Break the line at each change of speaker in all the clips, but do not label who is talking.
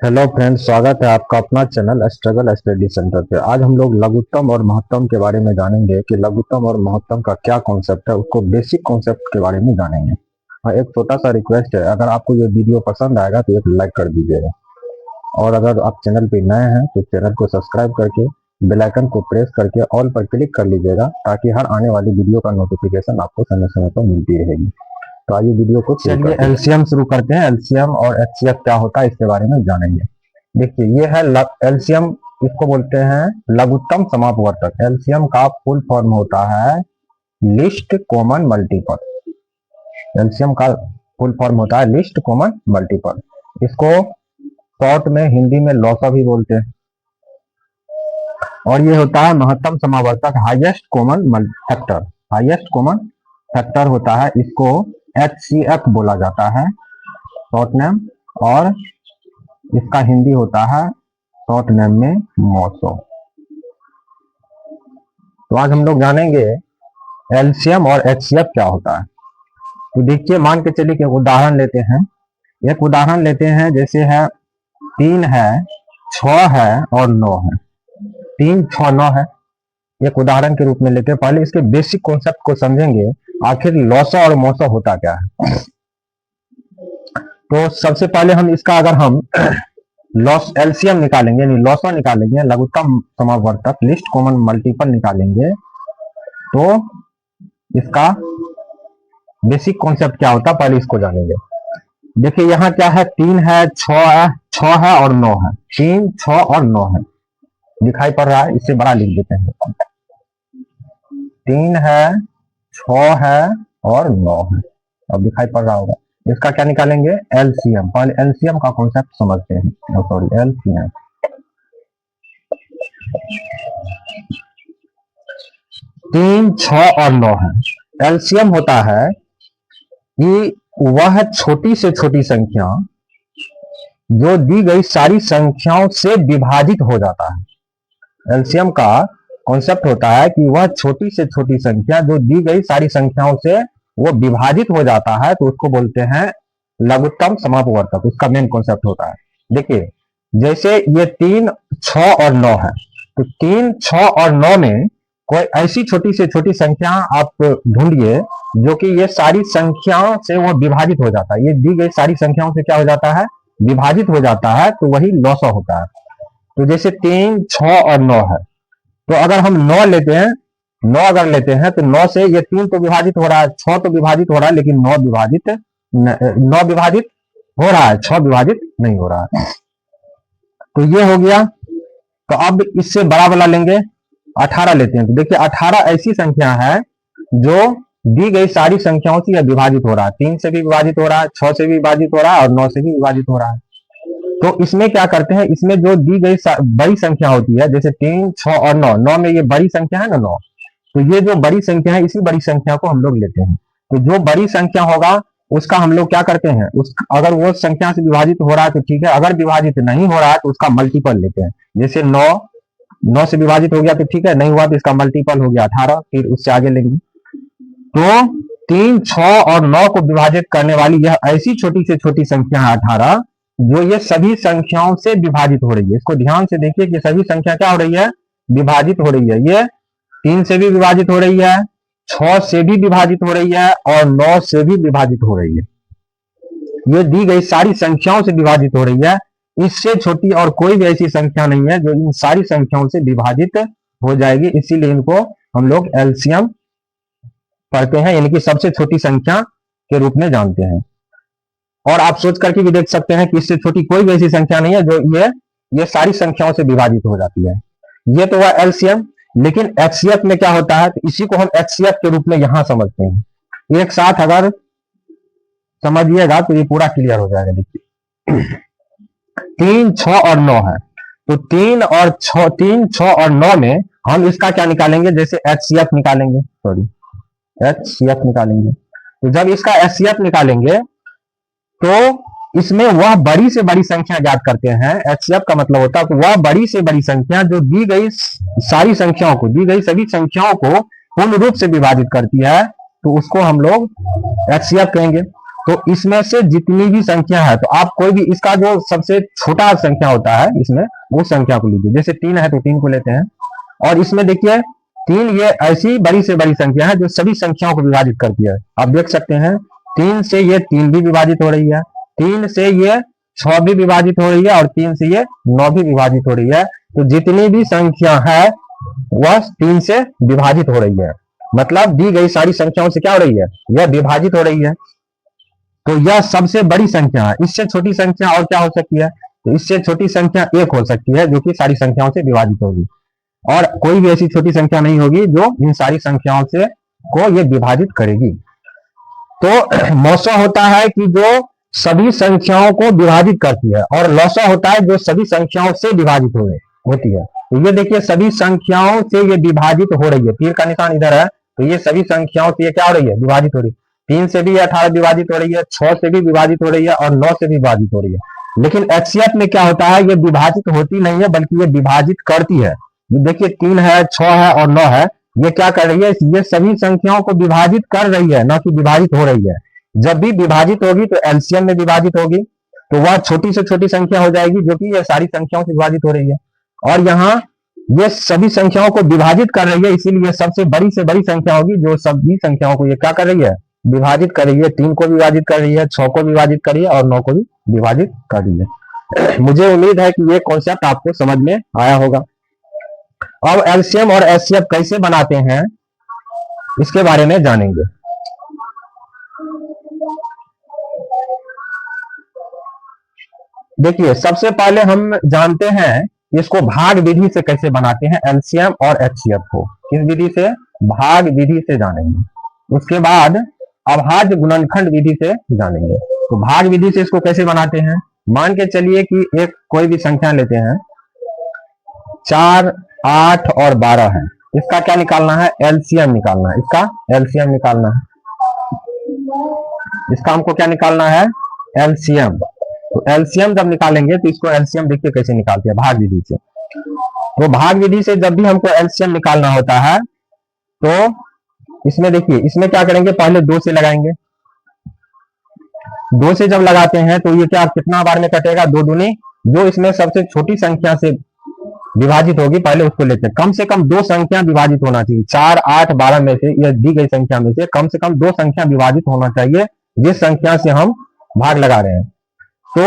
Hello friends, स्वागत है आपका अपना चैनल स्ट्रगल स्टडी सेंटर पे। आज हम लोग लघुत्तम और महत्तम के बारे में जानेंगे कि लघुत्तम और महत्तम का क्या कॉन्सेप्ट है, उसको बेसिक कॉन्सेप्ट के बारे में जानेंगे। और एक छोटा सा रिक्वेस्ट है, अगर आपको ये वीडियो पसंद आएगा तो एक लाइक कर दीजिएगा। और अगर आप चैनल पे नए हैं तो चैनल को सब्सक्राइब करके बेल आइकन को प्रेस करके ऑल पर क्लिक कर लीजिएगा, ताकि हर आने वाली वीडियो का नोटिफिकेशन आपको समय समय पर मिलती रहेगी। तो आइए वीडियो को चलिए एलसीएम शुरू करते हैं। एलसीएम और एचसीएफ क्या होता है इसके बारे में जानेंगे। देखिए, ये है एलसीएम, इसको बोलते हैं लघुत्तम समापवर्तक। एलसीएम का फुल फॉर्म होता है लिस्ट कॉमन मल्टीपल। एलसीएम का फुल फॉर्म होता है लिस्ट कॉमन मल्टीपल। इसको शॉर्ट में हिंदी में लॉसा भी बोलते हैं। और ये होता है महत्तम समावर्तक, highest common factor. Highest common factor होता है, इसको एचसीएफ बोला जाता है शॉर्ट नेम, और इसका हिंदी होता है शॉर्ट नेम में मॉसो। तो आज हम लोग जानेंगे एलसीएम और एचसीएफ क्या होता है। तो देखिए, मान के चलिए कि उदाहरण लेते हैं। एक उदाहरण लेते हैं, जैसे है 3 है, 6 है और 9 है। 3, 6, 9 है। एक उदाहरण के रूप में लेते हैं। पहले इसके बेसिक कॉन्सेप्ट को समझेंगे, आखिर लॉसा और मॉसा होता क्या है। तो सबसे पहले हम इसका, अगर हम लॉस एलसीएम निकालेंगे, यानी लॉसा निकालेंगे, लघुत्तम समावर्तक लिस्ट कॉमन मल्टीपल निकालेंगे, तो इसका बेसिक कॉन्सेप्ट क्या होता है पहले इसको जानेंगे। देखिए, यहाँ क्या है, 3 है, 6 है और 9 है। 3, 6 और 9 है, दिखाई पड़ रहा है? इससे बड़ा लिख देते हैं। 3 है, 6 है और 9 है, अब दिखाई पड़ रहा होगा। इसका क्या निकालेंगे? एलसीएम। पहले एलसीएम का कॉन्सेप्ट समझते हैं। Sorry, LCM. 3, 6 और 9 है। एलसीएम होता है कि वह छोटी से छोटी संख्या जो दी गई सारी संख्याओं से विभाजित हो जाता है। एलसीएम का कॉन्सेप्ट होता है कि वह छोटी से छोटी संख्या जो दी गई सारी संख्याओं से वो विभाजित हो जाता है, तो उसको बोलते हैं लघुत्तम समापवर्तक। उसका मेन कॉन्सेप्ट होता है। देखिए, जैसे ये 3, 6 और 9 है, तो 3, 6 और 9 में कोई ऐसी छोटी से छोटी संख्या आप ढूंढिए जो कि ये सारी संख्याओं से वो विभाजित हो जाता है। ये दी गई सारी संख्याओं से क्या हो जाता है? विभाजित हो जाता है, तो वही लॉसा होता है। तो जैसे 3, 6 और 9 है, तो अगर हम 9 लेते हैं, 9 अगर लेते हैं तो 9 से ये 3 तो विभाजित हो रहा है, 6 तो विभाजित हो रहा है, लेकिन 9 विभाजित हो रहा है, 6 विभाजित नहीं हो रहा है। तो ये हो गया। तो अब इससे बड़ा वाला लेंगे, 18 लेते हैं। तो देखिए, 18 ऐसी संख्या है जो दी गई सारी संख्याओं से यह विभाजित हो रहा है। 3 से भी विभाजित हो रहा है, 6 से भी विभाजित हो रहा है और 9 से भी विभाजित हो रहा है। तो इसमें क्या करते हैं, इसमें जो दी गई बड़ी संख्या होती है, जैसे 3, 6 और 9, 9 में ये बड़ी संख्या है ना 9, तो ये जो बड़ी संख्या है, इसी बड़ी संख्या को हम लोग लेते हैं। तो जो बड़ी संख्या होगा उसका हम लोग क्या करते हैं, अगर वो संख्या से विभाजित हो रहा है तो ठीक है, अगर विभाजित नहीं हो रहा है तो उसका मल्टीपल लेते हैं। जैसे 9 से विभाजित हो गया तो ठीक है, नहीं हुआ तो इसका मल्टीपल हो गया 18, फिर उससे आगे लेंगे। तो 3, 6 और 9 को विभाजित करने वाली यह ऐसी छोटी से छोटी संख्या है 18, जो ये सभी संख्याओं से विभाजित हो रही है। इसको ध्यान से देखिए कि सभी संख्या क्या हो रही है? विभाजित हो रही है। ये 3 से भी विभाजित हो रही है, 6 से भी विभाजित हो रही है और 9 से भी विभाजित हो रही है। ये दी गई सारी संख्याओं से विभाजित हो रही है। इससे छोटी और कोई भी ऐसी संख्या नहीं है जो इन सारी संख्याओं से विभाजित हो जाएगी। इसीलिए इनको हम लोग एलसीएम पढ़ते हैं, यानी कि सबसे छोटी संख्या के रूप में जानते हैं। और आप सोच करके भी देख सकते हैं कि इससे छोटी कोई भी ऐसी संख्या नहीं है जो ये सारी संख्याओं से विभाजित हो जाती है। ये तो हुआ एलसीएम। लेकिन एचसीएफ में क्या होता है, तो इसी को हम एचसीएफ के रूप में यहां समझते हैं। एक साथ अगर समझिएगा तो ये पूरा क्लियर हो जाएगा। देखिए, 3, 6 और 9 है, तो 3, 6 और 9 में हम इसका क्या निकालेंगे? जैसे एचसीएफ निकालेंगे, सॉरी एचसीएफ निकालेंगे। तो जब इसका एचसीएफ निकालेंगे तो इसमें वह बड़ी से बड़ी संख्या ज्ञात करते हैं। एचसीएफ का मतलब होता है कि वह बड़ी से बड़ी संख्या जो दी गई सारी संख्याओं को, दी गई सभी संख्याओं को पूर्ण रूप से विभाजित करती है, तो उसको हम लोग एचसीएफ कहेंगे। तो इसमें से जितनी भी संख्या है, तो आप कोई भी इसका जो सबसे छोटा संख्या होता है इसमें, वो संख्या को लीजिए। जैसे 3 है तो 3 को लेते हैं। और इसमें देखिए 3 ये ऐसी बड़ी से बड़ी संख्या है जो सभी संख्याओं को विभाजित करती है। आप देख सकते हैं 3 से ये 3 भी विभाजित हो रही है, 3 से ये 6 भी विभाजित हो रही है, और 3 से ये 9 भी विभाजित हो रही है। तो जितनी भी संख्या है वह 3 से विभाजित हो रही है, मतलब दी गई सारी संख्याओं से क्या हो रही है, यह विभाजित हो रही है। तो यह सबसे बड़ी संख्या है। इससे छोटी संख्या और क्या हो सकती है, तो इससे छोटी संख्या 1 हो सकती है, जो कि सारी संख्याओं से विभाजित होगी, और कोई भी ऐसी छोटी संख्या नहीं होगी जो इन सारी संख्याओं से को ये विभाजित करेगी। तो मौसा होता है कि जो सभी संख्याओं को विभाजित करती है, और लौसा होता है जो सभी संख्याओं से विभाजित होती है। तो ये देखिए सभी संख्याओं से ये विभाजित हो रही है, तीर का निशान इधर है, तो ये सभी संख्याओं से ये क्या हो रही है, विभाजित हो रही है। 3 से भी 18 विभाजित हो रही है, 6 से भी विभाजित हो रही है, और 9 से भी विभाजित हो रही है। लेकिन एचसीएफ में क्या होता है, ये विभाजित होती नहीं है बल्कि ये विभाजित करती है। देखिए 3 है, 6 है और 9 है, ये क्या कर रही है, ये सभी संख्याओं को विभाजित कर रही है, ना कि विभाजित हो रही है। जब भी विभाजित होगी तो एलसीएम में विभाजित होगी, तो वह छोटी से छोटी संख्या हो जाएगी जो कि ये सारी संख्याओं से विभाजित हो रही है। और यहाँ ये सभी संख्याओं को विभाजित कर रही है, इसीलिए सबसे बड़ी से बड़ी संख्या होगी जो सभी संख्याओं को ये क्या कर रही है, विभाजित कर रही है। 3 को विभाजित कर रही है, 6 को विभाजित कर रही है, और 9 को भी विभाजित कर रही है। मुझे उम्मीद है कि ये कॉन्सेप्ट आपको समझ में आया होगा। अब एलसीएम और एचसीएफ कैसे बनाते हैं इसके बारे में जानेंगे। देखिए सबसे पहले हम जानते हैं इसको भाग विधि से कैसे बनाते हैं, एलसीएम और एचसीएफ को किस विधि से, भाग विधि से जानेंगे। उसके बाद अभाज्य गुणनखंड विधि से जानेंगे। तो भाग विधि से इसको कैसे बनाते हैं, मान के चलिए कि एक कोई भी संख्या लेते हैं, 4, 8 और 12 है, इसका क्या निकालना है, एलसीएम निकालना है। इसका एलसीएम निकालना है, इसका हमको क्या निकालना है, एलसीएम। तो एलसीएम जब निकालेंगे तो इसको एलसीएम देखिए कैसे निकालते हैं, भाग विधि से। तो भाग विधि से जब भी हमको एलसीएम निकालना होता है तो इसमें देखिए, इसमें क्या करेंगे, पहले 2 से लगाएंगे। 2 से जब लगाते हैं तो ये क्या कितना बार में कटेगा, 2 दूनी, जो इसमें सबसे छोटी संख्या से विभाजित होगी पहले उसको लेते हैं। कम से कम 2 संख्या विभाजित होना चाहिए, 4, 8, 12 में से, यह दी गई संख्या में से कम 2 संख्या विभाजित होना चाहिए जिस संख्या से हम भाग लगा रहे हैं। तो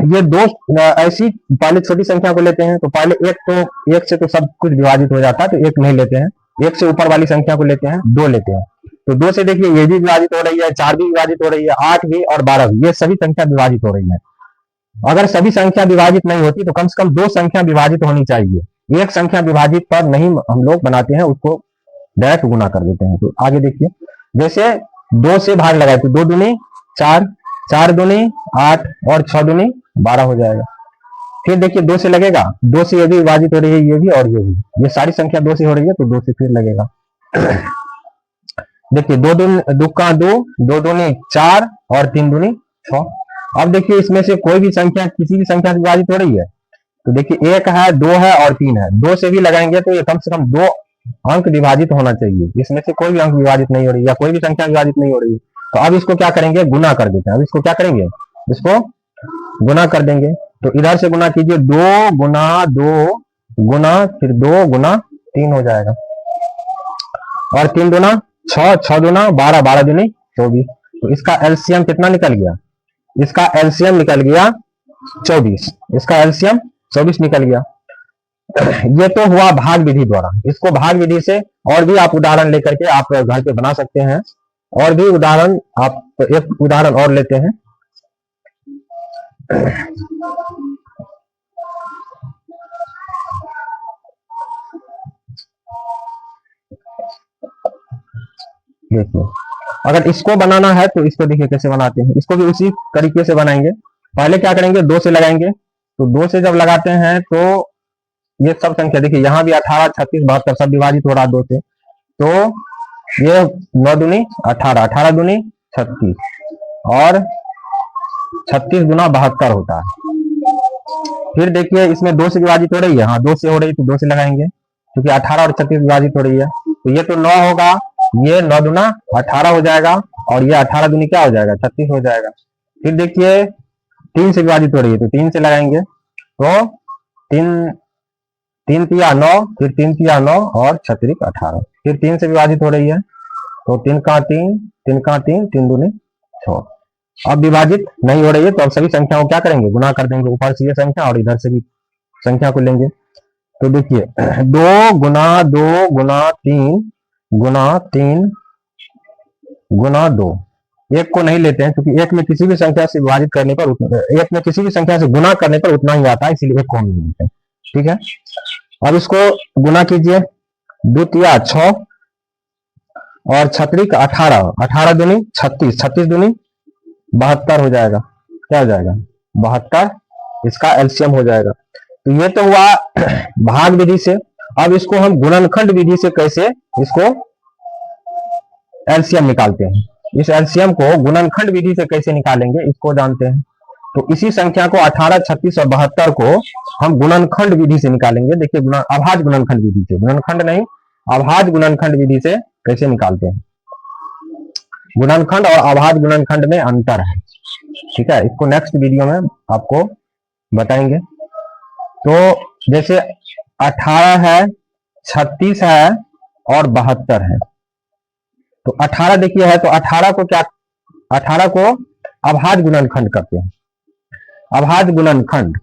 ये 2 ऐसी पहले छोटी संख्या को लेते हैं। तो पहले एक से तो सब कुछ विभाजित हो जाता है, तो 1 नहीं लेते हैं। 1 से ऊपर वाली संख्या को लेते हैं, 2 लेते हैं। तो 2 से देखिए ये भी विभाजित हो रही है, 4 भी विभाजित हो रही है, 8 भी और 12 भी, ये सभी संख्या विभाजित हो रही है। अगर सभी संख्या विभाजित नहीं होती तो कम से कम 2 संख्या विभाजित होनी चाहिए। एक संख्या विभाजित पर नहीं हम लोग बनाते हैं, उसको डायरेक्ट गुना कर देते हैं। तो आगे देखिए, जैसे 2 से भाग लगाए तो 2 दूनी 4, 4 दूनी 8 और 6 दूनी 12 हो जाएगा। फिर देखिए 2 से लगेगा, 2 से ये भी विभाजित हो रही है, ये भी और ये भी, ये सारी संख्या 2 से हो रही है, तो 2 से फिर लगेगा। देखिए 2 का 2, 2 दूनी 4 और 3 दूनी 6। अब देखिए इसमें से कोई भी संख्या किसी भी संख्या से विभाजित हो रही है, तो देखिए 1 है, 2 है और 3 है, 2 से भी लगाएंगे तो ये कम से कम 2 अंक विभाजित होना चाहिए। इसमें से कोई भी अंक विभाजित नहीं हो रही या कोई भी संख्या विभाजित नहीं हो रही, तो अब इसको क्या करेंगे, गुना कर देते हैं। अब इसको क्या करेंगे, इसको गुना कर देंगे। तो इधर से गुना कीजिए, 2 गुना 2 गुना फिर 2 गुना 3 हो जाएगा, और 3 दूना 6, 6 दूना 12, 12 दूनी 24। तो इसका एलसीएम कितना निकल गया, इसका एलसीएम निकल गया 24, इसका एलसीएम 24 निकल गया। ये तो हुआ भाग विधि द्वारा। इसको भाग विधि से और भी आप उदाहरण लेकर के आप घर पे बना सकते हैं। और भी उदाहरण, आप एक उदाहरण और लेते हैं। देखिए अगर इसको बनाना है तो इसको देखिए कैसे बनाते हैं, इसको भी उसी तरीके से बनाएंगे। पहले क्या करेंगे, 2 से लगाएंगे। तो 2 से जब लगाते हैं तो ये सब संख्या देखिए, यहाँ भी 18, 36, 72 सब विभाजित हो रहा 2 से। तो ये 9 दूनी 18, 18 दूनी 36 और 36 गुना 72 होता है। फिर देखिए इसमें 2 से विभाजित हो रही है, हाँ 2 से हो रही, तो 2 से लगाएंगे, क्योंकि 18 और 36 विभाजित हो रही है। तो ये तो 9 होगा, ये 9 दूना 18 हो जाएगा, और ये 18 दूनी क्या हो जाएगा, 36 हो जाएगा। फिर देखिए 3 से विभाजित हो रही है तो 3 से लगाएंगे, तो 3 3 तिया 9, फिर 3 तिया 9 और 6 18, फिर 3 से विभाजित हो रही है तो 3 का 3, 3 का 3, 3 दूनी 6। अब विभाजित नहीं हो रही है तो अब सभी संख्याओं को क्या करेंगे, गुना कर देंगे, ऊपर से ये संख्या और इधर से भी संख्या को लेंगे। तो देखिए 2 गुना 2 गुना 3 गुना 3 गुना 2, एक को नहीं लेते हैं क्योंकि एक में किसी भी संख्या से विभाजित करने पर एक में किसी भी संख्या से गुना करने पर उतना ही आता है, इसीलिए एक को हम नहीं लेते हैं। ठीक है, अब इसको गुना कीजिए, 2 तिया 6 और 6 18, 18 दूनी 36, 36 दूनी 72 हो जाएगा। क्या हो जाएगा, 72, इसका एलसीएम हो जाएगा। तो ये तो हुआ भाग विधि से। अब इसको हम गुणनखंड विधि से कैसे इसको एलसीएम निकालते हैं, इस एलसीएम को गुणनखंड विधि से कैसे निकालेंगे इसको जानते हैं। तो इसी संख्या को 18, 36 और 72 को हम गुणनखंड विधि से निकालेंगे। देखिए अभाज्य गुणनखंड विधि से, गुणनखंड नहीं अभाज्य गुणनखंड विधि से कैसे निकालते हैं। गुणनखंड और अभाज्य गुणनखंड में अंतर है, ठीक है, इसको नेक्स्ट वीडियो में आपको बताएंगे। तो जैसे 18 है, 36 है और 72 है, तो 18 देखिए है तो 18 को क्या, 18 को अभाज्य गुणनखंड करते हैं, अभाज्य गुणनखंड।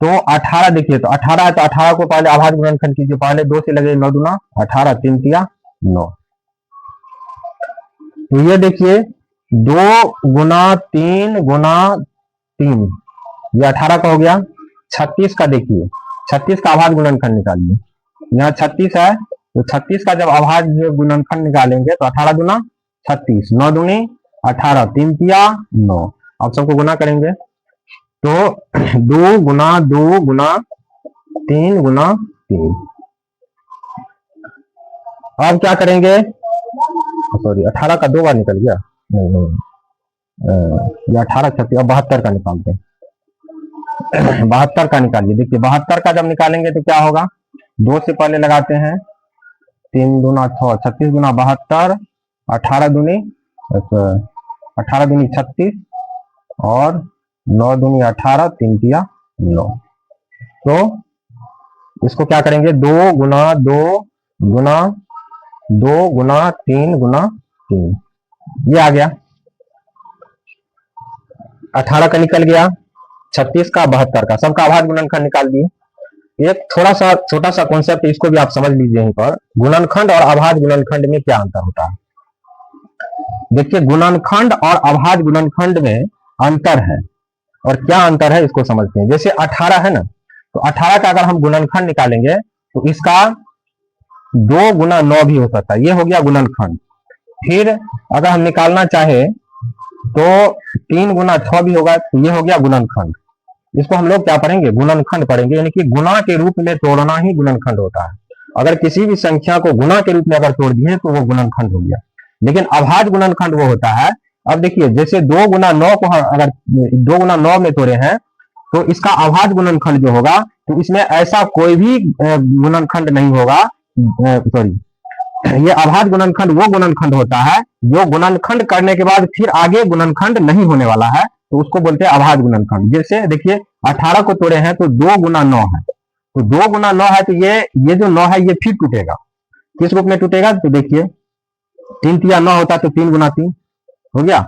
तो 18 देखिए तो 18 है तो 18 को पहले अभाज्य गुणनखंड कीजिए, पहले 2 से लगे 9 दूना 18, 3 तिया 9। तो ये देखिए 2 गुना 3 गुना 3, ये 18 का हो गया। 36 का देखिए, 36 का अभाज्य गुणनखंड निकालिए, यहाँ 36 है तो 36 का जब अभाज्य गुणनखंड निकालेंगे तो 18 दूना 36, 9 दूनी 18, 3 तिया 9। अब सबको गुना करेंगे तो 2 गुना 2 गुना 3 गुना 3। अब क्या करेंगे, सॉरी 18 का 2 बार निकल गया, नहीं ये 18 36, अब 72 का निकालते हैं। 72 का निकालिए, देखिए 72 का जब निकालेंगे तो क्या होगा, 2 से पहले लगाते हैं, 3 दूना 6, 36 गुना 72, 18 दूनी 36 और 9 दूनी 18, 3 तिया 9। तो इसको क्या करेंगे, 2 गुना 2 गुना 2 गुना 3 गुना 3, ये आ गया। 18 का निकल गया, 36 का 72 का, सबका अभाज्य गुणनखंड निकाल दिए। एक थोड़ा सा छोटा सा कॉन्सेप्ट, इसको भी आप समझ लीजिए यहीं पर, गुणनखंड और अभाज्य गुणनखंड में क्या अंतर होता है। देखिए गुणनखंड और अभाज्य गुणनखंड में अंतर है, और क्या अंतर है इसको समझते हैं। जैसे 18 है ना, तो 18 का अगर हम गुणनखंड निकालेंगे तो इसका 2 गुना 9 भी हो सकता है, ये हो गया गुणनखंड। फिर अगर हम निकालना चाहे तो 3 गुना 6 भी होगा, तो ये हो गया गुणनखंड। इसको हम लोग क्या पढ़ेंगे, गुणनखंड पढ़ेंगे, यानी कि गुना के रूप में तोड़ना ही गुणनखंड होता है। अगर किसी भी संख्या को गुना के रूप में अगर तोड़ दिए तो वो गुणनखंड हो गया। लेकिन अभाज्य गुणनखंड वो होता है, अब देखिए जैसे 2 गुना 9 को अगर 2 गुना 9 में तोड़े हैं तो इसका अभाज्य गुणनखंड जो होगा, तो इसमें ऐसा कोई भी गुणनखंड नहीं होगा, सॉरी, ये अभाज्य गुणनखंड वो गुणनखंड होता है जो गुणनखंड करने के बाद फिर आगे गुणनखंड नहीं होने वाला है, तो उसको बोलते हैं अभाज्य गुणनखंड। जैसे देखिए 18 को तोड़े हैं तो 2 गुना 9 है, तो 2 गुना 9 है तो ये जो 9 है ये फिर टूटेगा, किस रूप में टूटेगा, तो देखिए 3 तिया 9 होता है तो 3 गुना 3 हो गया।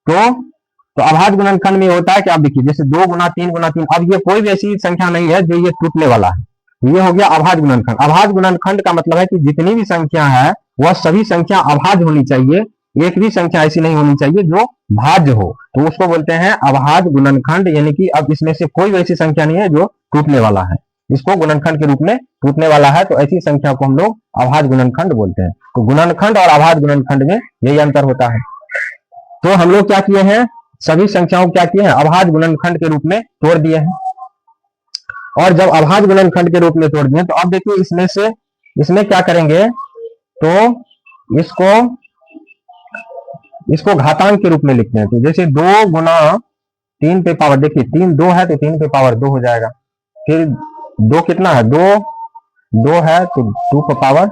तो अभाज्य गुणनखंड में होता है कि आप देखिए जैसे 2 गुना 3 गुना 3, अब ये कोई भी ऐसी संख्या नहीं है जो ये टूटने वाला है, ये हो गया अभाज्य गुणनखंड। अभाज्य गुणनखंड का मतलब है कि जितनी भी संख्या है वह सभी संख्या अभाज्य होनी चाहिए, एक भी संख्या ऐसी नहीं होनी चाहिए जो भाज्य हो, तो उसको बोलते हैं अभाज्य गुणनखंड। यानी कि अब इसमें से कोई ऐसी संख्या नहीं है जो टूटने वाला है, इसको गुणनखंड के रूप में टूटने वाला है, तो ऐसी संख्या को हम लोग अभाज्य गुणनखंड बोलते हैं। तो गुणनखंड और अभाज्य गुणनखंड में यही अंतर होता है। तो हम लोग क्या किए हैं, सभी संख्याओं को क्या किए हैं, अभाज्य गुणनखंड के रूप में तोड़ दिए हैं। और जब अभाज्य गुणनखंड के रूप में तोड़ दिए तो अब देखिए इसमें क्या करेंगे, तो इसको घातांक के रूप में लिखते हैं। तो जैसे 2 गुना 3 पे पावर, देखिए 3 2 है तो 3 पे पावर 2 हो जाएगा। फिर 2 कितना है, 2 है तो 2 पे पावर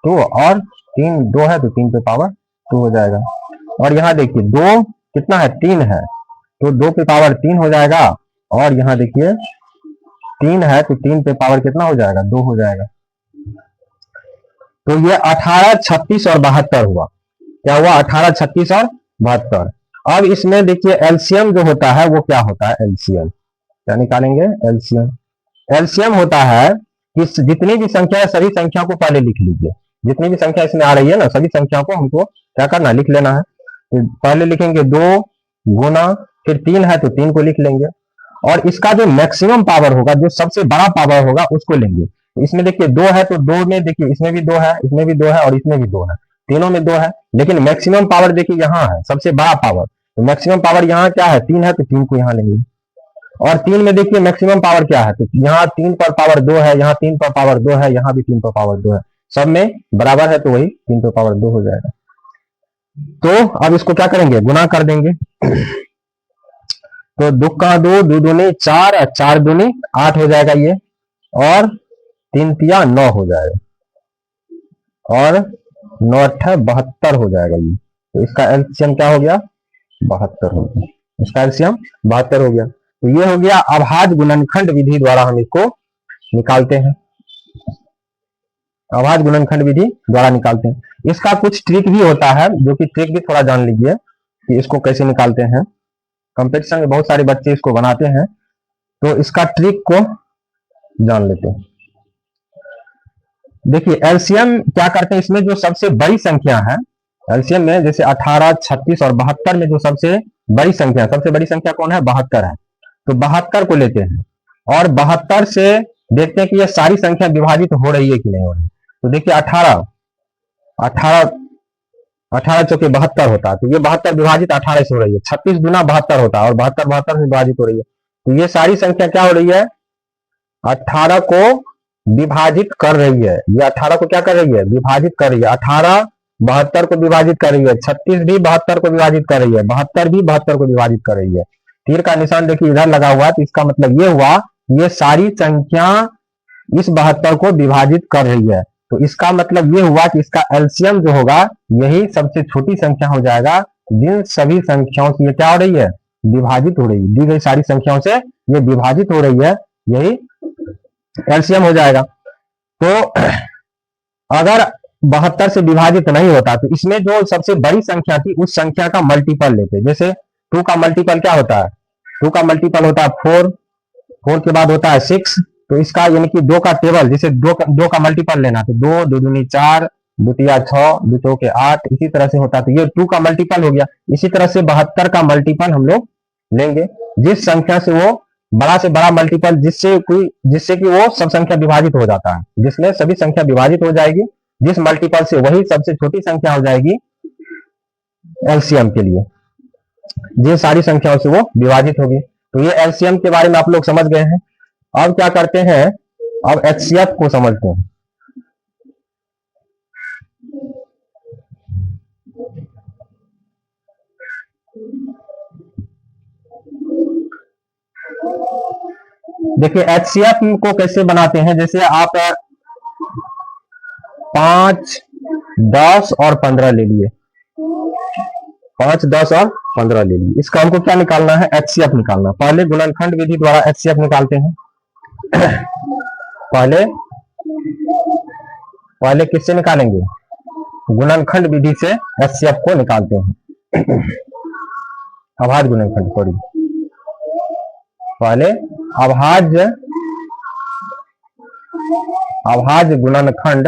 2, और 3 2 है तो 3 पे पावर 2 हो जाएगा। और यहाँ देखिए 2 कितना है, 3 है, तो 2 पे पावर 3 हो जाएगा। और यहाँ देखिए 3 है तो 3 पे पावर कितना हो जाएगा, 2 हो जाएगा। तो ये 18, 36 और 72 हुआ। क्या हुआ, 18, 36 और 72। अब इसमें देखिए एलसीएम जो होता है वो क्या होता है, एलसीएम क्या निकालेंगे, एलसीएम। एलसीएम होता है कि जितनी भी संख्या है सभी संख्या को पहले लिख लीजिए। जितनी भी संख्या इसमें आ रही है ना, सभी संख्या को हमको क्या करना, लिख लेना है। तो पहले लिखेंगे 2 गुना, फिर 3 है तो 3 को लिख लेंगे, और इसका जो मैक्सिमम पावर होगा, जो सबसे बड़ा पावर होगा उसको लेंगे। तो इसमें देखिए 2 है तो 2 में देखिए इसमें भी 2 है, इसमें भी 2 है और इसमें भी 2 है, तीनों में 2 है। लेकिन मैक्सिमम पावर देखिए यहाँ है, सबसे बड़ा पावर। तो मैक्सिमम पावर यहाँ क्या है, 3 है तो 3 को यहाँ लेंगे। और 3 में देखिए मैक्सिमम पावर क्या है, तो यहाँ 3 पर पावर 2 है, यहाँ 3 पर पावर 2 है, यहाँ भी 3 पर पावर 2 है, सब में बराबर है तो वही 3 पर पावर 2 हो जाएगा। तो अब इसको क्या करेंगे, गुना कर देंगे। तो 2 का 2, 2 दूनी 4, 4 दूनी 8 हो जाएगा ये, और 3 तिया 9 हो जाएगा, और 9 अट्ठा 72 हो जाएगा ये। तो इसका एलसीएम क्या हो गया, 72 हो गया, इसका एलसीएम 72 हो गया। तो ये हो गया अभाज्य गुणनखंड विधि द्वारा हम इसको निकालते हैं, अभाज्य गुणनखंड विधि द्वारा निकालते हैं। इसका कुछ ट्रिक भी होता है, जो कि ट्रिक भी थोड़ा जान लीजिए कि इसको कैसे निकालते हैं। कंपटीशन में बहुत सारे बच्चे इसको बनाते हैं, तो इसका ट्रिक को जान लेते हैं। देखिए एलसीएम क्या करते हैं, इसमें जो सबसे बड़ी संख्या है एलसीएम में, जैसे 18, 36 और 72 में जो सबसे बड़ी संख्या, सबसे बड़ी संख्या कौन है, 72 है। तो 72 को लेते हैं और 72 से देखते हैं कि ये सारी संख्या विभाजित हो रही है कि नहीं हो रही। तो देखिए 18 चौके 72 होता है, तो ये 72 विभाजित 18 से हो रही है। 36 गुना 72 होता है और 72 72 से विभाजित हो रही है। तो ये सारी संख्या क्या हो रही है, 18 को विभाजित कर रही है। ये 18 को क्या कर रही है, विभाजित कर रही है। 18 72 को विभाजित कर रही है, 36 भी 72 को विभाजित कर रही है, 72 भी 72 को विभाजित कर रही है। तीर का निशान देखिए इधर लगा हुआ है, तो इसका मतलब ये हुआ ये सारी संख्या इस 72 को विभाजित कर रही है। तो इसका मतलब ये हुआ कि इसका एलसीएम जो होगा यही सबसे छोटी संख्या हो जाएगा, जिन सभी संख्याओं से ये क्या हो रही है, विभाजित हो रही है। दी गई सारी संख्याओं से ये विभाजित हो रही है, यही एलसीएम हो जाएगा। तो अगर 72 से विभाजित नहीं होता तो इसमें जो सबसे बड़ी संख्या थी उस संख्या का मल्टीपल लेते। जैसे 2 का मल्टीपल क्या होता है, 2 का मल्टीपल होता है 4, 4 के बाद होता है 6। तो इसका यानी कि 2 का टेबल, जैसे 2 का मल्टीपल लेना, तो 2 2 दूनी 4, 2 तिया 6, 2 चौके 8, इसी तरह से होता है। तो ये 2 का मल्टीपल हो गया। इसी तरह से 72 का मल्टीपल हम लोग लेंगे, जिस संख्या से वो बड़ा से बड़ा मल्टीपल, जिससे कि वो सब संख्या विभाजित हो जाता है, जिसमें सभी संख्या विभाजित हो जाएगी, जिस मल्टीपल से वही सबसे छोटी संख्या हो जाएगी एलसीएम के लिए, जिन सारी संख्याओं से वो विभाजित होगी। तो ये एलसीएम के बारे में आप लोग समझ गए हैं। अब क्या करते हैं, अब एचसीएफ को समझते हैं। देखिए एचसीएफ को कैसे बनाते हैं, जैसे आप 5, 10 और 15 ले लिए, 5, 10 और 15 ले लिए। इसका हमको क्या निकालना है, एचसीएफ निकालना। पहले गुणनखंड विधि द्वारा एचसीएफ निकालते हैं। पहले किससे निकालेंगे, गुणनखंड विधि से एचसीएफ को निकालते हैं। अभाज्य गुणनखंड, सॉरी, पहले अभाज्य गुणनखंड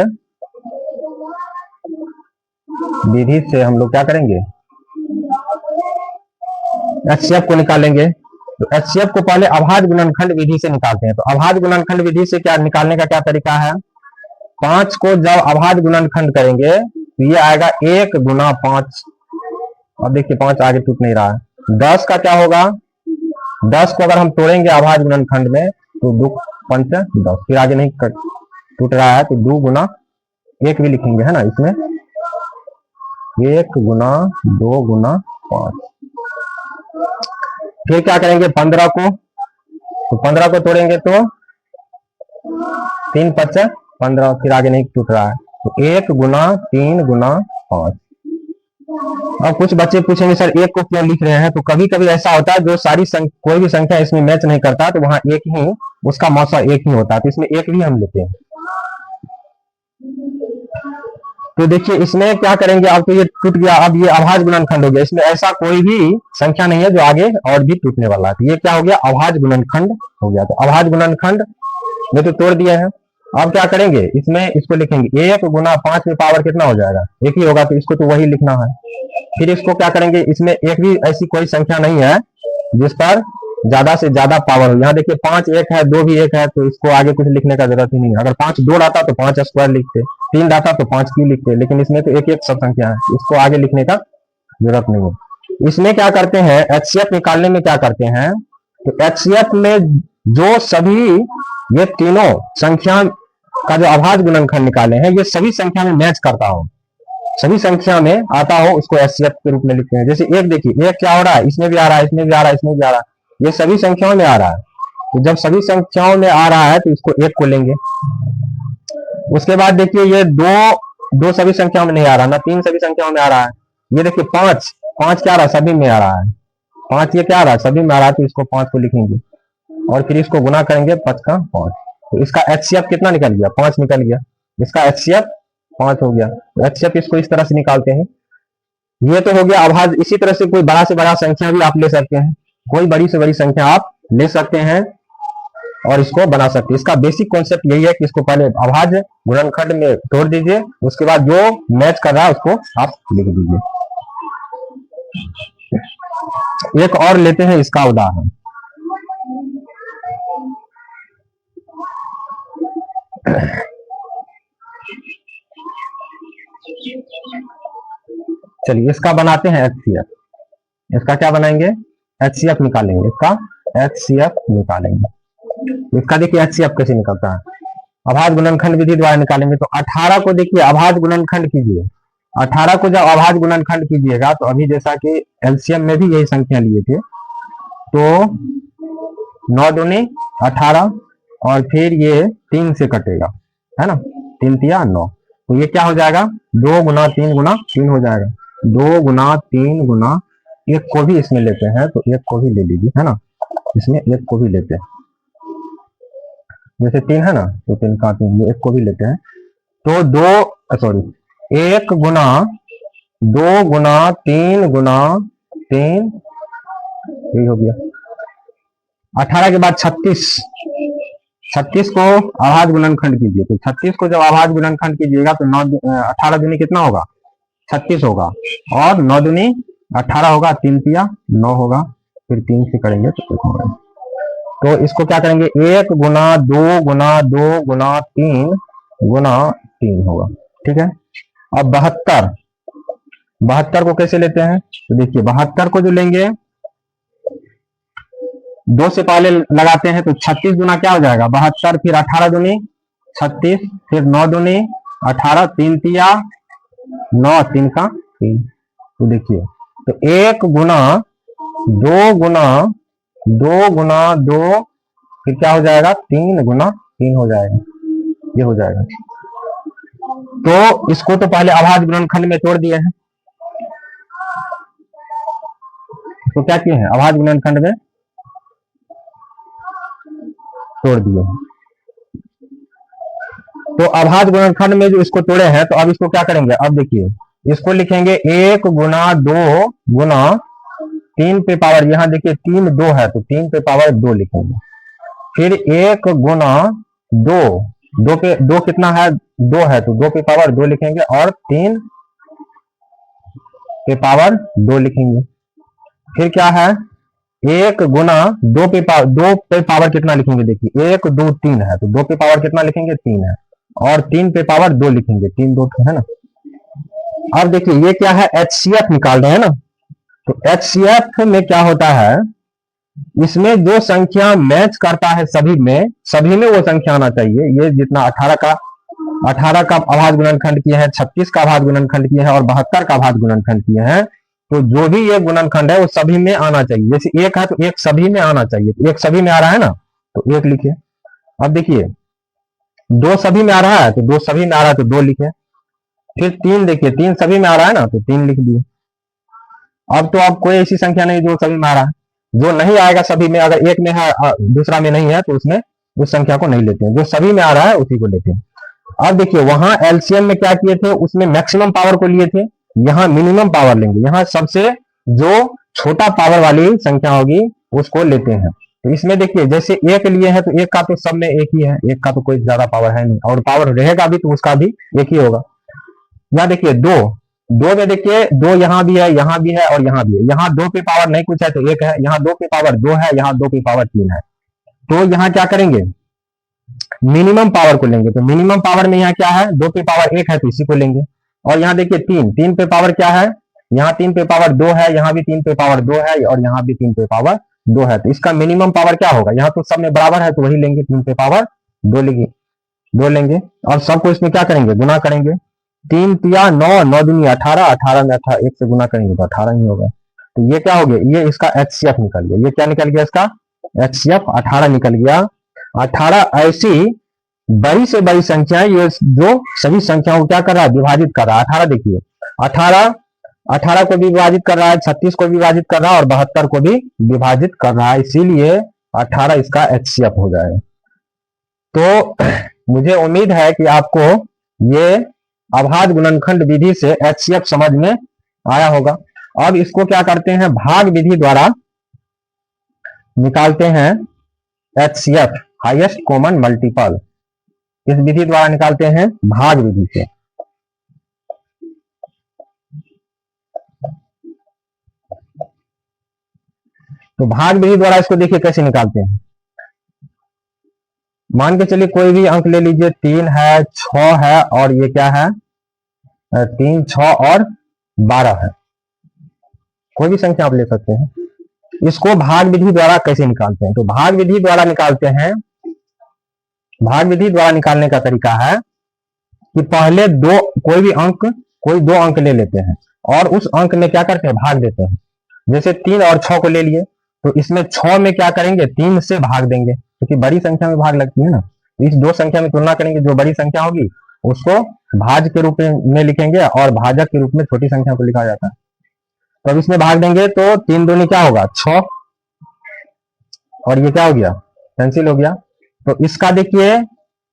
विधि से हम लोग क्या करेंगे, एचसीएफ को निकालेंगे। तो एचसीएफ को पहले अभाज्य गुणनखंड विधि से निकालते हैं। तो अभाज्य गुणनखंड विधि से क्या निकालने का क्या तरीका है, 5 को जब अभाज्य गुणनखंड करेंगे तो ये आएगा 1 गुना 5। अब देखिए 5 आगे टूट नहीं रहा है। 10 का क्या होगा, 10 को अगर हम तोड़ेंगे अभाज्य गुणनखंड में तो 2 5 10, फिर आगे नहीं टूट रहा है तो 2 गुना 1 भी लिखेंगे, है ना, इसमें 1 गुना 2 गुना 5। फिर क्या करेंगे 15 को, तो 15 को तोड़ेंगे तो 3 5 15, फिर आगे नहीं टूट रहा है तो 1 गुना 3 गुना 5। अब कुछ बच्चे पूछेंगे सर एक को क्यों लिख रहे हैं, तो कभी कभी ऐसा होता है जो सारी कोई भी संख्या इसमें मैच नहीं करता तो वहां एक ही उसका मौसा एक ही होता है, तो इसमें एक भी हम लेते हैं। तो देखिए इसमें क्या करेंगे, अब तो ये टूट गया, अब ये अभाज्य गुणनखंड हो गया, इसमें ऐसा कोई भी संख्या नहीं है जो आगे और भी टूटने वाला है, तो ये क्या हो गया, अभाज्य गुणनखंड हो गया। तो अभाज्य गुणनखंड में तो तोड़ दिया है। अब क्या करेंगे, इसमें इसको लिखेंगे 1 गुना 5 में पावर कितना हो जाएगा, एक ही होगा, तो इसको तो वही लिखना है। फिर इसको क्या करेंगे, इसमें एक भी ऐसी कोई संख्या नहीं है जिस पर ज्यादा से ज्यादा पावर हो। यहाँ देखिए 5 एक है, 2 भी एक है, तो इसको आगे कुछ लिखने का जरूरत ही नहीं है। अगर 5 2 रहता तो 5 स्क्वायर लिखते, 3 रहता तो 5 क्यों लिखते, लेकिन इसमें तो एक एक सब संख्या है, इसको आगे लिखने का जरूरत नहीं है। इसमें क्या करते हैं, एचसीएफ निकालने में क्या करते हैं, तो एचसीएफ में जो सभी ये तीनों संख्या का जो अभाज्य गुणनखंड निकाले हैं, ये सभी संख्या में मैच करता हो, सभी संख्या में आता हो, उसको एचसीएफ के रूप में लिखते हैं। जैसे एक देखिए, एक क्या हो रहा है, इसमें भी आ रहा है, इसमें भी आ रहा है, इसमें भी आ रहा है, ये सभी संख्याओं में आ रहा है। तो जब सभी संख्याओं में आ रहा है तो इसको एक को लेंगे। उसके बाद देखिए ये दो सभी संख्याओं में नहीं आ रहा, ना 3 सभी संख्याओं में आ रहा है। ये देखिए 5 क्या आ रहा है, सभी में आ रहा है, 5 ये क्या आ रहा है, सभी में आ रहा है, तो इसको 5 को लिखेंगे और फिर इसको गुना करेंगे 5 का 5, तो इसका एचसीएफ कितना निकल गया, 5 निकल गया, इसका एचसीएफ 5 हो गया। तो एचसीएफ इसको इस तरह से निकालते हैं। ये तो हो गया अभाज्य। इसी तरह से कोई बड़ा से बड़ा संख्या भी आप ले सकते हैं, कोई बड़ी से बड़ी संख्या आप ले सकते हैं और इसको बना सकते हैं। इसका बेसिक कॉन्सेप्ट यही है कि इसको पहले अभाज्य गुणनखंड में तोड़ दीजिए, उसके बाद जो मैच कर रहा है उसको आप लिख दीजिए। एक और लेते हैं इसका उदाहरण। चलिए इसका बनाते हैं एचसीएफ। इसका क्या बनाएंगे, एचसीएफ निकालेंगे, इसका एचसीएफ निकालेंगे। इसका देखिए एचसीएफ कैसे निकलता है, अभाज्य गुणनखंड विधि द्वारा निकालेंगे। तो 18 को देखिए अभाज्य गुणनखंड कीजिए, 18 को जब अभाज्य गुणनखंड कीजिएगा तो अभी जैसा कि एलसीएम में भी यही संख्या लिए थे, तो 9 दूनी 18 और फिर ये 3 से कटेगा, है ना, 3 तिया 9, तो ये क्या हो जाएगा, 2 गुना 3 गुना 3 हो जाएगा। 2 गुना 3 गुना, एक को भी इसमें लेते हैं, तो एक को भी ले लीजिए, है ना, इसमें एक को भी लेते हैं, जैसे 3 है ना, तो 3 का 3, एक को भी लेते हैं, तो 1 गुना 2 गुना 3 गुना 3, यही हो गया। 18 के बाद 36 को अभाज्य गुणनखंड कीजिए, तो 36 को जब अभाज्य गुणनखंड कीजिएगा तो 18 दूनी कितना होगा, 36 होगा, और 9 दूनी 18 होगा, 3 तिया 9 होगा, फिर 3 से करेंगे तो कुछ होगा। तो इसको क्या करेंगे, 1 गुना 2 गुना 2 गुना 3 गुना 3 होगा, ठीक है। अब 72 को कैसे लेते हैं, तो देखिए 72 को जो लेंगे, 2 से पहले लगाते हैं, तो 36 गुना क्या हो जाएगा 72, फिर 18 दूनी 36, फिर 9 दूनी 18, 3 तिया 9, 3 का 3। तो देखिए, तो 1 गुना 2 गुना 2 गुना 2, फिर क्या हो जाएगा 3 गुना 3 हो जाएगा, ये हो जाएगा। तो इसको तो पहले अभाज्य गुणनखंड में तोड़ दिए हैं, तो क्या किए हैं, अभाज्य गुणनखंड में तोड़ दिए हैं। तो अभाज्य गुणनखंड में जो इसको तोड़े हैं, तो अब इसको क्या करेंगे, अब देखिए इसको लिखेंगे 1 गुना 2 गुना 3 पे पावर, यहां देखिए 3 2 है, तो 3 पे पावर 2 लिखेंगे, फिर 1 गुना 2 पे 2 कितना है, 2 है, तो 2 पे पावर 2 लिखेंगे, और 3 पे पावर 2 लिखेंगे। फिर क्या है, 1 गुना 2 पे पावर कितना लिखेंगे, देखिए 1 2 3 है, तो 2 पे पावर कितना लिखेंगे 3 है, और 3 पे पावर 2 लिखेंगे, 3 2 है ना। अब देखिए ये क्या है, एचसीएफ निकाल रहे हैं ना, तो एचसीएफ में क्या होता है, इसमें जो संख्या मैच करता है सभी में वो संख्या आना चाहिए। ये जितना 18 का अभाज्य गुणनखंड किए हैं, 36 का अभाज्य गुणनखंड किए हैं और 72 का अभाज्य गुणनखंड किए हैं, तो जो भी ये गुणनखंड है वो सभी में आना चाहिए। जैसे 1 है तो 1 सभी में आना चाहिए, तो 1 सभी में आ रहा है ना, तो 1 लिखिए। अब देखिए 2 सभी में आ रहा है, तो 2 सभी में आ रहा है, तो 2 लिखे। फिर 3 देखिए 3 सभी में आ रहा है ना, तो 3 लिख दिए। अब तो अब कोई ऐसी संख्या नहीं जो सभी में आ रहा है, जो नहीं आएगा सभी में, अगर एक में है दूसरा में नहीं है तो उसमें उस संख्या को नहीं लेते हैं, जो सभी में आ रहा है उसी को लेते हैं। अब देखिए वहां एलसीएम में क्या किए थे, उसमें मैक्सिमम पावर को लिए थे, यहाँ मिनिमम पावर लेंगे, यहाँ सबसे जो छोटा पावर वाली संख्या होगी उसको लेते हैं। तो इसमें देखिए जैसे एक लिए है तो एक का तो सब में एक ही है, एक का तो कोई ज्यादा पावर है नहीं, और पावर रहेगा भी तो उसका भी एक ही होगा। यहाँ देखिए दो, दो में देखिए दो यहाँ भी है, यहाँ भी है और यहाँ भी है, यहाँ दो पे पावर नहीं कुछ है तो एक है, यहाँ दो पे पावर दो है, यहाँ दो पे पावर तीन है। तो यहाँ क्या करेंगे, मिनिमम पावर को लेंगे। तो मिनिमम पावर में यहाँ क्या है, दो पे पावर एक है तो इसी को लेंगे। और यहाँ देखिए तीन, तीन पे पावर क्या है, यहाँ तीन पे पावर दो है, यहाँ भी तीन पे पावर दो है और यहाँ भी तीन पे पावर दो है। तो इसका मिनिमम पावर क्या होगा, यहाँ तो सब में बराबर है तो वही लेंगे, तीन पे पावर दो लेंगे, दो लेंगे और सबको इसमें क्या करेंगे, गुना करेंगे। तीन तिया नौ, नौ दूनी 18, 18 में 18 एक से गुना करेंगे तो 18 ही होगा। तो ये क्या हो गया, ये इसका एचसीएफ निकल गया। ये क्या निकल गया, इसका एचसीएफ 18 निकल गया। 18 ऐसी बड़ी से बड़ी संख्या, ये जो सभी संख्याओं को क्या कर रहा है, विभाजित कर रहा है। 18 देखिए, 18 18 को भी विभाजित कर रहा है, 36 को भी विभाजित कर रहा है और 72 को भी विभाजित कर रहा है, इसीलिए 18 इसका एचसीएफ हो जाएगा। तो मुझे उम्मीद है कि आपको ये अभाज्य गुणनखंड विधि से एचसीएफ समझ में आया होगा। अब इसको क्या करते हैं, भाग विधि द्वारा निकालते हैं एचसीएफ, हाईएस्ट कॉमन मल्टीपल। इस विधि द्वारा निकालते हैं भाग विधि से। तो भाग विधि द्वारा इसको देखिए कैसे निकालते हैं। मान के चलिए कोई भी अंक ले लीजिए, 3 है, 6 है और ये क्या है, 3, 6 और 12 है, कोई भी संख्या आप ले सकते हैं। इसको भाग विधि द्वारा कैसे निकालते हैं, तो भाग विधि द्वारा निकालते हैं। भाग विधि द्वारा निकालने का तरीका है कि पहले कोई भी अंक, कोई दो अंक ले लेते हैं और उस अंक में क्या करते हैं, भाग देते हैं। जैसे 3 और 6 को ले लिए तो इसमें 6 में क्या करेंगे, 3 से भाग देंगे, क्योंकि बड़ी संख्या में भाग लगती है ना। इस दो संख्या में तुलना करेंगे, जो बड़ी संख्या होगी उसको भाज्य के रूप में लिखेंगे और भाजक के रूप में छोटी संख्या को लिखा जाता है। तो अब इसमें भाग देंगे तो 3 दूनी क्या होगा, 6 और ये क्या हो गया, कैंसिल हो गया। तो इसका देखिए,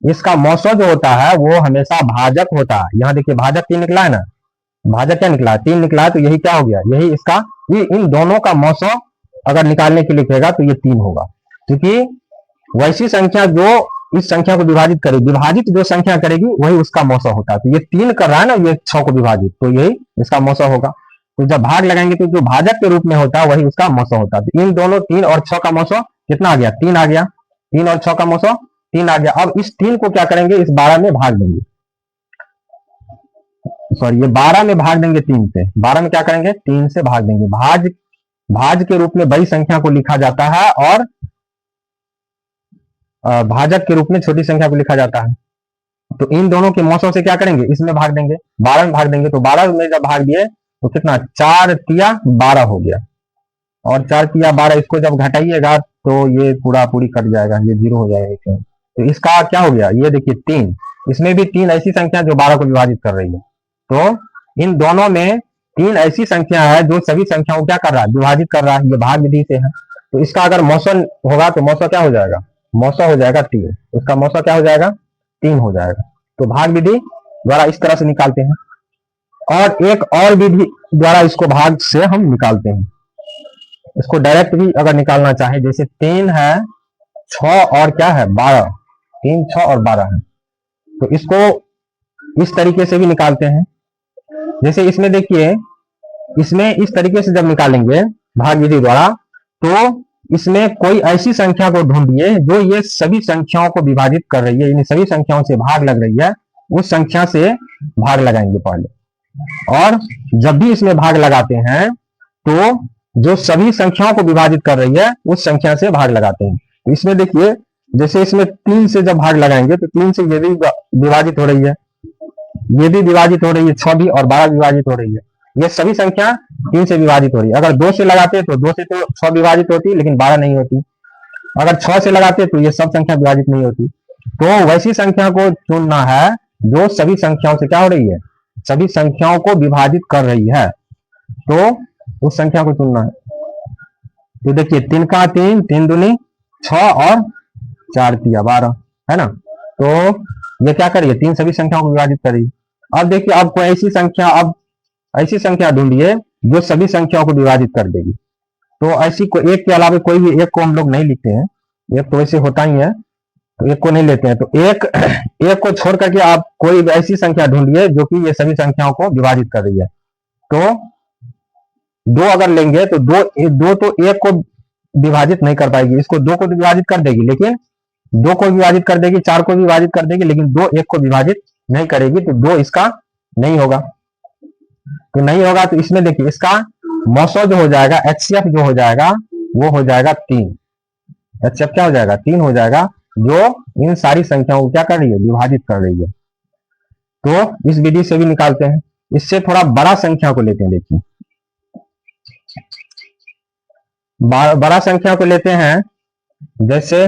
इसका मौसा जो होता है वो हमेशा भाजक होता है। यहाँ देखिए भाजक 3 निकला है ना, भाजक क्या निकला है, 3 निकला है, तो यही क्या हो गया, यही इसका, इन दोनों का मौसा अगर निकालने के लिए लिखेगा तो ये 3 होगा, क्योंकि वैसी संख्या जो इस संख्या को विभाजित करेगी, विभाजित जो संख्या करेगी वही उसका मौसा होता है। तो ये 3 कर रहा है ना, ये 6 को विभाजित, तो यही इसका मौसा होगा। तो जब भाग लगाएंगे तो जो भाजक के रूप में होता है वही उसका मौसा होता है। तो इन दोनों 3 और 6 का मौसा कितना आ गया, 3 आ गया, 3 और 6 का मौसा 3 आ गया। अब इस 3 को क्या करेंगे, इस 12 में भाग देंगे, सॉरी ये 12 में भाग देंगे 3 से, 12 में क्या करेंगे, 3 से भाग देंगे। भाज के रूप में बड़ी संख्या को लिखा जाता है और भाजक के रूप में छोटी संख्या को लिखा जाता है। तो इन दोनों के मौसों से क्या करेंगे, इसमें भाग देंगे, 12 में भाग देंगे। तो 12 में जब भाग दिए तो कितना, 4 तिया 12 हो गया, और 4 तिया 12, इसको जब घटाइएगा तो ये पूरी कट जाएगा, ये 0 हो जाएगा। तो इसका क्या हो गया, ये देखिए 3, इसमें भी 3 ऐसी संख्या जो 12 को विभाजित कर रही है। तो इन दोनों में 3 ऐसी संख्या है जो सभी संख्याओं को क्या कर रहा है, विभाजित कर रहा है, ये भाग विधि से है। तो इसका अगर मौसन होगा तो मौसा क्या हो जाएगा, मौसा हो जाएगा 3, इसका मौसा क्या हो जाएगा, 3 हो जाएगा। तो भाग विधि द्वारा इस तरह से निकालते हैं। और एक और विधि द्वारा इसको भाग से हम निकालते हैं, इसको डायरेक्ट भी अगर निकालना चाहे, जैसे 3 है, 6 और क्या है 12, 3, 6 और 12 है, तो इसको इस तरीके से भी निकालते हैं। जैसे इसमें देखिए, इसमें इस तरीके से जब निकालेंगे भाग विधि द्वारा, तो इसमें कोई ऐसी संख्या को ढूंढिए जो ये सभी संख्याओं को विभाजित कर रही है, इन सभी संख्याओं से भाग लग रही है, उस संख्या से भाग लगाएंगे पहले। और जब भी इसमें भाग लगाते हैं तो जो सभी संख्याओं को विभाजित कर रही है उस संख्या से भाग लगाते हैं। तो इसमें देखिए, जैसे इसमें 3 से जब भाग लगाएंगे तो 3 से ये भी विभाजित हो रही है, ये भी विभाजित हो रही है, 6 भी और 12 विभाजित हो रही है, ये सभी संख्या 3 से विभाजित हो रही है। अगर 2 से लगाते तो 2 से तो 6 विभाजित होती, लेकिन 12 नहीं होती। अगर 6 से लगाते तो ये सब संख्या विभाजित नहीं होती। तो वैसी संख्या को चुनना है जो सभी संख्याओं से क्या हो रही है, सभी संख्याओं को विभाजित कर रही है। तो उस संख्या को चुनना है। तो देखिए 3 का 3, 3 दूनी 6 और 4 तिया 12, है ना। तो ये क्या करिए, 3 सभी संख्याओं को विभाजित करिए। अब देखिए आपको ऐसी संख्या, अब ऐसी संख्या ढूंढिए जो सभी संख्याओं को विभाजित कर देगी। तो ऐसी को एक के अलावा कोई भी एक को हम लोग नहीं लिखते हैं, एक तो वैसे होता ही है, तो एक को नहीं लेते हैं। तो एक एक को छोड़ करके आप कोई ऐसी संख्या ढूंढिए जो कि ये सभी संख्याओं को विभाजित कर रही है। तो दो अगर लेंगे तो दो तो एक को विभाजित नहीं कर पाएगी, इसको दो को विभाजित कर देगी, लेकिन दो को विभाजित कर देगी, 4 को विभाजित कर देगी, लेकिन दो एक को विभाजित नहीं करेगी। तो दो इसका नहीं होगा। तो नहीं होगा तो इसमें देखिए इसका मौसो जो हो जाएगा, एचसीएफ जो हो जाएगा वो हो जाएगा 3। एचसीएफ क्या हो जाएगा, 3 हो जाएगा, जो इन सारी संख्याओं को क्या कर रही है, विभाजित कर रही है। तो इस विधि से भी निकालते हैं। इससे थोड़ा बड़ा संख्या को लेते हैं। देखिए बड़ा संख्या को लेते हैं, जैसे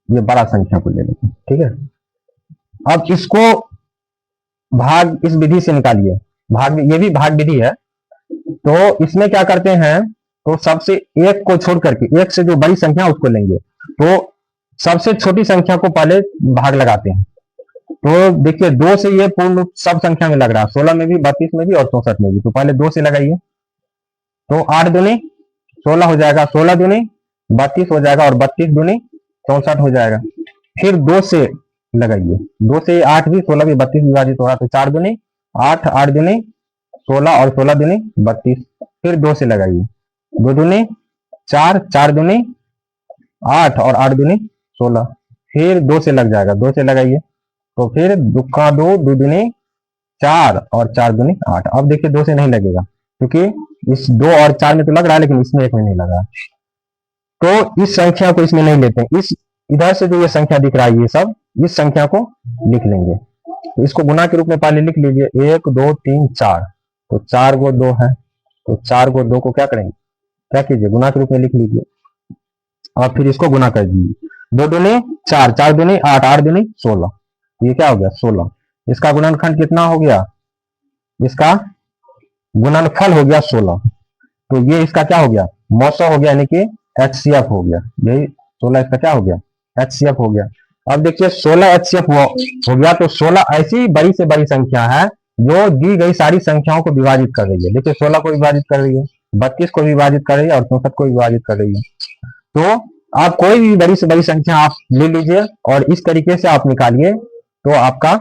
ये बड़ा संख्या को ले लेते हैं, ठीक है। अब इसको भाग इस विधि से निकालिए, भाग, ये भी भाग विधि है। तो इसमें क्या करते हैं, तो सबसे एक को छोड़ करके एक से जो बड़ी संख्या उसको लेंगे, तो सबसे छोटी संख्या को पहले भाग लगाते हैं। तो देखिए 2 से ये पूर्ण सब संख्या में लग रहा है, 16 में भी, 32 में भी और 64 में भी। तो पहले 2 से लगाइए, तो 8 दूनी 16 हो जाएगा, 16 दूनी 32 हो जाएगा और 32 दूनी 64 हो जाएगा। फिर 2 से लगाइए, 2 से 8 भी, 16 भी, 32 विभाजित हो रहा, तो 4 दूनी 8, 8 दूनी 16 और 16 दूनी 32। फिर 2 से लगाइए, 2 दूनी 4, 4 दूनी 8 और 8 दूनी 16। फिर 2 से लग जाएगा, 2 से लगाइए, तो फिर 2 का 2, 2 दूनी 4 और 4 दूनी 8। अब देखिए 2 से नहीं लगेगा, क्योंकि इस 2 और 4 में तो लग रहा है, लेकिन इसमें एक में नहीं लगा। तो इस संख्या को इसमें नहीं लेते हैं। इस इधर से जो ये संख्या दिख रहा है, ये सब इस संख्या को लिख लेंगे। तो इसको गुना के रूप में पहले लिख लीजिए, 1 2 3 4। तो 4 को 2 है, तो 4 को 2 को क्या करेंगे, क्या कीजिए, गुना के रूप में लिख लीजिए और फिर इसको गुना कर दीजिए। 2 दूनी 4, 4 दूनी 8, 8 दूनी 16। ये क्या हो गया, 16। इसका गुणनखंड कितना हो गया, इसका गुणनफल हो गया 16। तो ये इसका क्या हो गया, मौसो हो गया, यानी कि एचसीएफ हो गया। यही 16 इसका क्या हो गया, एचसीएफ हो गया। अब देखिए 16 एचसीएफ हो गया। तो 16 ऐसी बड़ी से बड़ी संख्या है जो दी गई सारी संख्याओं को विभाजित कर रही है। देखिए 16 को विभाजित कर रही है, 32 को विभाजित कर रही है और 64 को विभाजित कर रही है। तो आप कोई भी बड़ी से बड़ी संख्या आप ले लीजिए और इस तरीके से आप निकालिए, तो आपका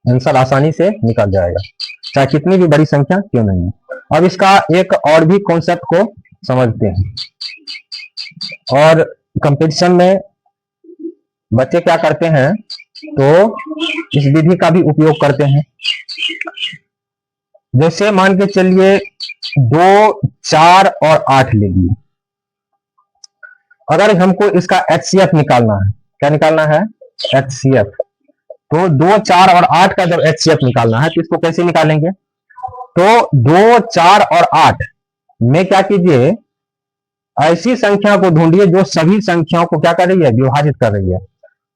आंसर आसानी से निकल जाएगा, चाहे कितनी भी बड़ी संख्या क्यों नहीं है। अब इसका एक और भी कॉन्सेप्ट को समझते हैं। और कंपटीशन में बच्चे क्या करते हैं, तो इस विधि का भी उपयोग करते हैं। जैसे मान के चलिए 2, 4 और 8 ले लिए। अगर हमको इसका एचसीएफ निकालना है, क्या निकालना है, एचसीएफ। तो 2, 4 और 8 का जब एचसीएफ निकालना है तो इसको कैसे निकालेंगे, तो 2, 4 और 8 में क्या कीजिए, ऐसी संख्या को ढूंढिए जो सभी संख्याओं को क्या कर रही है, विभाजित कर रही है।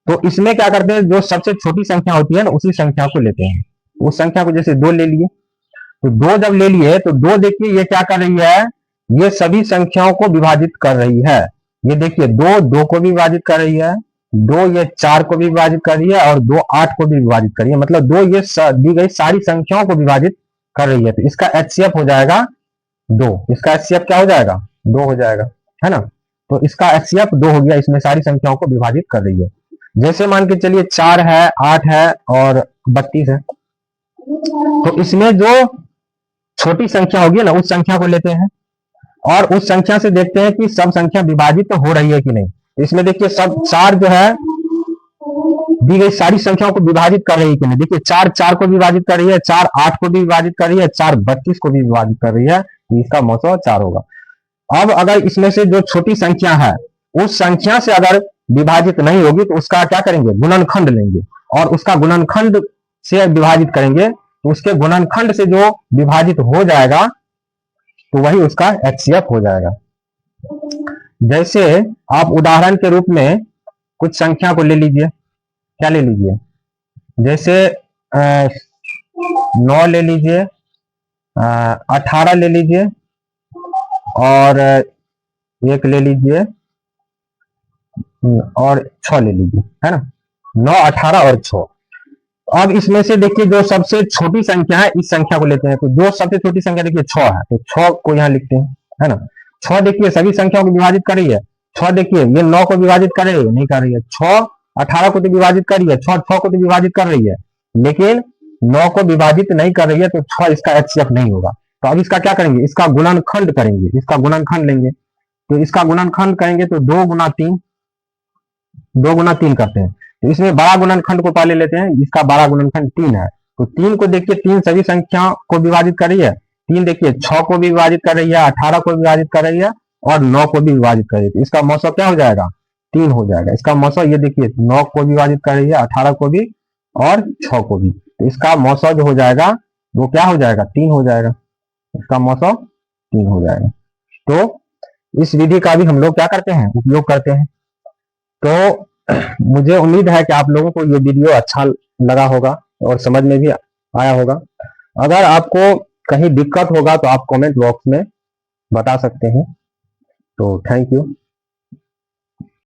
तो इसमें क्या करते हैं, जो सबसे छोटी संख्या होती है ना, उसी संख्या को लेते हैं। उस संख्या को जैसे 2 ले लिए, तो 2 जब ले लिए तो 2 देखिए ये क्या कर रही है, ये सभी संख्याओं को विभाजित कर रही है। ये देखिए 2 2 को भी विभाजित कर रही है, 2 ये 4 को भी विभाजित कर रही है और 2 8 को भी विभाजित कर रही है। मतलब 2 ये दी गई सारी संख्याओं को विभाजित कर रही है। तो इसका एचसीएफ हो जाएगा 2। इसका एचसीएफ क्या हो जाएगा, 2 हो जाएगा, है ना। तो इसका एचसीएफ 2 हो गया, इसमें सारी संख्याओं को विभाजित कर रही है। जैसे मान के चलिए 4 है, 8 है और 32 है। तो इसमें जो छोटी संख्या होगी ना, उस संख्या को लेते हैं और उस संख्या से देखते हैं कि सब संख्या विभाजित तो हो रही है कि नहीं। इसमें देखिए सब 4 जो है दी गई सारी संख्याओं को विभाजित कर रही है कि नहीं। देखिए 4 4 को विभाजित कर रही है, 4 8 को भी विभाजित कर रही है, 4 32 को भी विभाजित कर रही है। इसका मौसम 4 होगा। अब अगर इसमें से जो छोटी संख्या है उस संख्या से अगर विभाजित नहीं होगी तो उसका क्या करेंगे, गुणनखंड लेंगे और उसका गुणनखंड से विभाजित करेंगे। तो उसके गुणनखंड से जो विभाजित हो जाएगा तो वही उसका एचसीएफ हो जाएगा। जैसे आप उदाहरण के रूप में कुछ संख्या को ले लीजिए, क्या ले लीजिए, जैसे 9 ले लीजिए, 18 ले लीजिए और एक ले लीजिए और 6 ले लीजिए, है ना। 9, 18 और 6। अब इसमें से देखिए जो सबसे छोटी संख्या है इस संख्या को लेते हैं, तो जो सबसे छोटी संख्या देखिए 6 है, तो 6 को यहाँ लिखते हैं, है ना। 6 देखिए सभी संख्याओं को विभाजित कर रही है। 6 देखिए ये 9 को विभाजित कर रही है, नहीं कर रही है। 6 18 को तो विभाजित कर रही है, 6 को तो विभाजित कर रही है, लेकिन 9 को विभाजित नहीं कर रही है, तो 6 इसका HCF नहीं होगा। तो अब इसका क्या करेंगे, इसका गुणनखंड करेंगे, इसका गुणनखंड लेंगे। तो इसका गुणनखंड करेंगे तो 2 गुना 3 करते हैं। तो इसमें बड़ा गुणनखंड को पहले लेते हैं, इसका बड़ा गुणनखंड 3 है। तो 3 को देखिए 3 सभी संख्या को विभाजित कर रही है। 3 देखिए 6 को भी विभाजित कर रही है, 18 को विभाजित कर रही है और 9 को भी विभाजित कर रही है। तो इसका मौसम क्या हो जाएगा, 3 हो जाएगा। इसका मौसम ये देखिए 9 को विभाजित कर रही है, 18 को भी और 6 को भी। तो इसका मौसम जो हो जाएगा वो क्या हो जाएगा, 3 हो जाएगा। इसका मौसम 3 हो जाएगा। तो इस विधि का भी हम लोग क्या करते हैं, उपयोग करते हैं। तो मुझे उम्मीद है कि आप लोगों को ये वीडियो अच्छा लगा होगा और समझ में भी आया होगा। अगर आपको कहीं दिक्कत होगा तो आप कमेंट बॉक्स में बता सकते हैं। तो थैंक यू।